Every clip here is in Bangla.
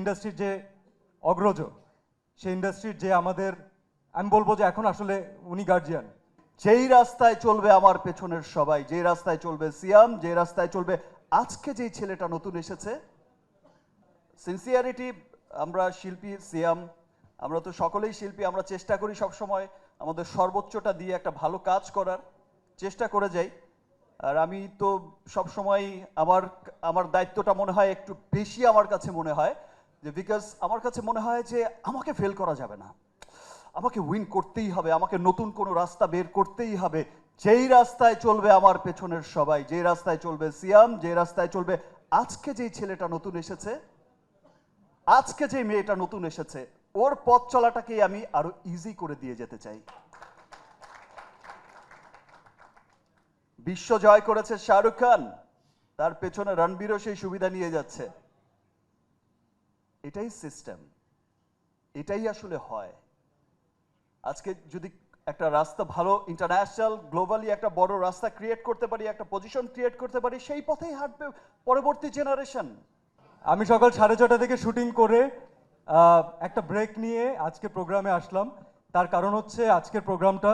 ইন্ডাস্ট্রির যে অগ্রজ, সেই ইন্ডাস্ট্রির যে আমাদের, আমি বলবো যে এখন আসলে উনি গার্জিয়ান। যেই রাস্তায় চলবে আমার পেছনের সবাই, যেই রাস্তায় চলবে সিয়াম, যে রাস্তায় চলবে আজকে যেই ছেলেটা নতুন এসেছে, সিনসিয়ারিটি। আমরা শিল্পী, সিয়াম, আমরা তো সকলেই শিল্পী, আমরা চেষ্টা করি সব সময় আমাদের সর্বোচ্চটা দিয়ে একটা ভালো কাজ করার চেষ্টা করে যাই। আর আমি তো সব সময় আমার আমার দায়িত্বটা মনে হয় একটু বেশি আমার কাছে মনে হয়, যে বিকজ আমার কাছে মনে হয় যে আমাকে ফেল করা যাবে না, আমাকে উইন করতেই হবে, আমাকে নতুন কোনো রাস্তা বের করতেই হবে। যেই রাস্তায় চলবে আমার পেছনের সবাই, যেই রাস্তায় চলবে সিয়াম, যে রাস্তায় চলবে আজকে যেই ছেলেটা নতুন এসেছে, আজকে যে মেয়েটা নতুন এসেছে, ওর পথ চলাটাকে আমি আরো ইজি করে দিয়ে যেতে চাই। বিশ্ব জয় করেছে শাহরুখ খান, তার পেছনে রণবীরও সেই সুবিধা নিয়ে যাচ্ছে। এটাই সিস্টেম, এটাই আসলে হয়। আজকে যদি একটা রাস্তা ভালো ইন্টারন্যাশনাল গ্লোবালি একটা বড় রাস্তা ক্রিয়েট করতে পারি, একটা পজিশন ক্রিয়েট করতে পারি, সেই পথেই হাঁটবে পরবর্তী জেনারেশন। আমি সকাল 6:30 থেকে শুটিং করে একটা ব্রেক নিয়ে আজকে প্রোগ্রামে আসলাম। তার কারণ হচ্ছে আজকের প্রোগ্রামটা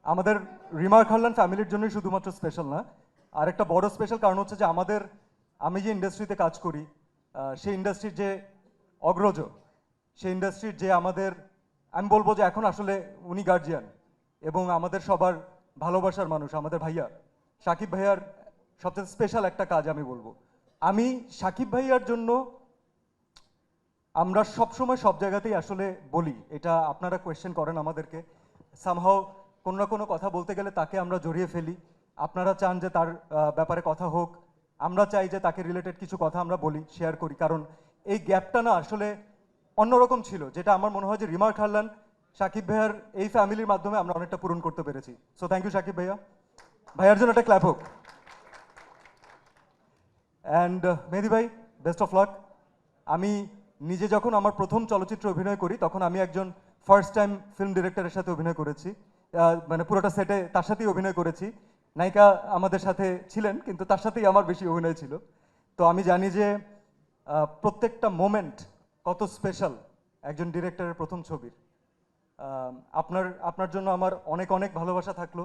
আমাদের রিমার খারলান ফ্যামিলির জন্যই শুধুমাত্র স্পেশাল না, আর একটা বড় স্পেশাল কারণ হচ্ছে যে আমি যে ইন্ডাস্ট্রিতে কাজ করি, সেই ইন্ডাস্ট্রির যে অগ্রজ, সেই ইন্ডাস্ট্রির যে আমাদের, আমি বলবো যে এখন আসলে উনি গার্জিয়ান এবং আমাদের সবার ভালোবাসার মানুষ, আমাদের ভাইয়া সাকিব ভাইয়ার সবচেয়ে স্পেশাল একটা কাজ আমি বলবো। আমি সাকিব ভাইয়ার জন্য, আমরা সবসময় সব জায়গাতেই আসলে বলি, এটা আপনারা কোয়েশ্চেন করেন আমাদেরকে, সামহাও কোনো না কোনো কথা বলতে গেলে তাকে আমরা জড়িয়ে ফেলি। আপনারা চান যে তার ব্যাপারে কথা হোক, আমরা চাই যে তাকে রিলেটেড কিছু কথা আমরা বলি, শেয়ার করি, কারণ এই গ্যাপটা না আসলে অন্যরকম ছিল, যেটা আমার মনে হয় যে রিমার খারলান সাকিব ভাইয়ার এই ফ্যামিলির মাধ্যমে আমরা অনেকটা পূরণ করতে পেরেছি। সো থ্যাংক ইউ সাকিব ভাইয়া, ভাইয়ার জন্য একটা ক্ল্যাপ হোক। অ্যান্ড মেহেদি ভাই, বেস্ট অফ লাক। আমি নিজে যখন আমার প্রথম চলচ্চিত্রে অভিনয় করি, তখন আমি একজন ফার্স্ট টাইম ফিল্ম ডিরেক্টরের সাথে অভিনয় করেছি, মানে পুরোটা সেটে তার সাথেই অভিনয় করেছি। নায়িকা আমাদের সাথে ছিলেন, কিন্তু তার সাথেই আমার বেশি অভিনয় ছিল। তো আমি জানি যে প্রত্যেকটা মোমেন্ট কত স্পেশাল একজন ডিরেক্টরের প্রথম ছবির। আপনার জন্য আমার অনেক অনেক ভালোবাসা থাকলো,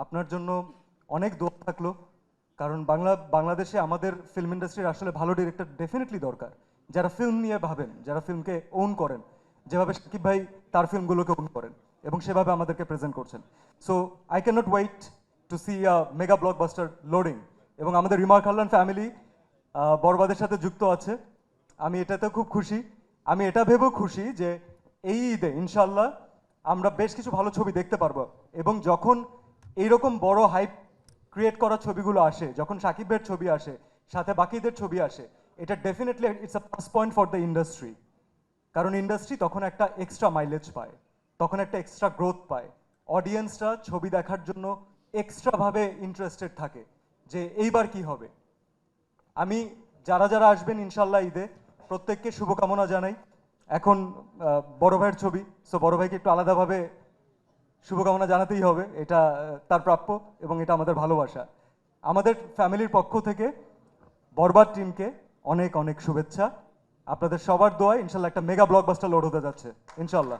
আপনার জন্য অনেক দোয়া থাকলো, কারণ বাংলাদেশে আমাদের ফিল্ম ইন্ডাস্ট্রির আসলে ভালো ডিরেক্টর ডেফিনেটলি দরকার, যারা ফিল্ম নিয়ে ভাবেন, যারা ফিল্মকে ওন করেন, যেভাবে সাকিব ভাই তার ফিল্মগুলোকে ওন করেন এবং সেভাবে আমাদেরকে প্রেজেন্ট করছেন। So I can not wait to see a mega blockbuster loading. এবং আমাদের রিমার খারলান ফ্যামিলি বরবাদের সাথে যুক্ত আছে, আমি এটাতে খুব খুশি। আমি এটা ভেবেও খুশি যে এই ঈদে ইনশাল্লাহ আমরা বেশ কিছু ভালো ছবি দেখতে পারবো, এবং যখন এইরকম বড় হাইপ ক্রিয়েট করা ছবিগুলো আসে, যখন সাকিবের ছবি আসে, সাথে বাকিদের ছবি আসে, এটা definitely it's a plus point for the industry. কারণ ইন্ডাস্ট্রি তখন একটা এক্সট্রা মাইলেজ পায়, তখন একটা এক্সট্রা গ্রোথ পায়, অডিয়েন্সরা ছবি দেখার জন্য এক্সট্রাভাবে ইন্টারেস্টেড থাকে যে এইবার কি হবে। আমি যারা যারা আসবেন ইনশাল্লাহ ঈদে, প্রত্যেককে শুভকামনা জানাই। এখন বড় ভাইয়ের ছবি, সো বড় ভাইকে একটু আলাদাভাবে শুভকামনা জানাতেই হবে, এটা তার প্রাপ্য এবং এটা আমাদের ভালোবাসা। আমাদের ফ্যামিলির পক্ষ থেকে বরবাদ টিমকে অনেক অনেক শুভেচ্ছা। আপনাদের সবার দোয়ায় ইনশাল্লাহ একটা মেগা ব্লকবাস্টার লোড হতে যাচ্ছে ইনশাল্লাহ।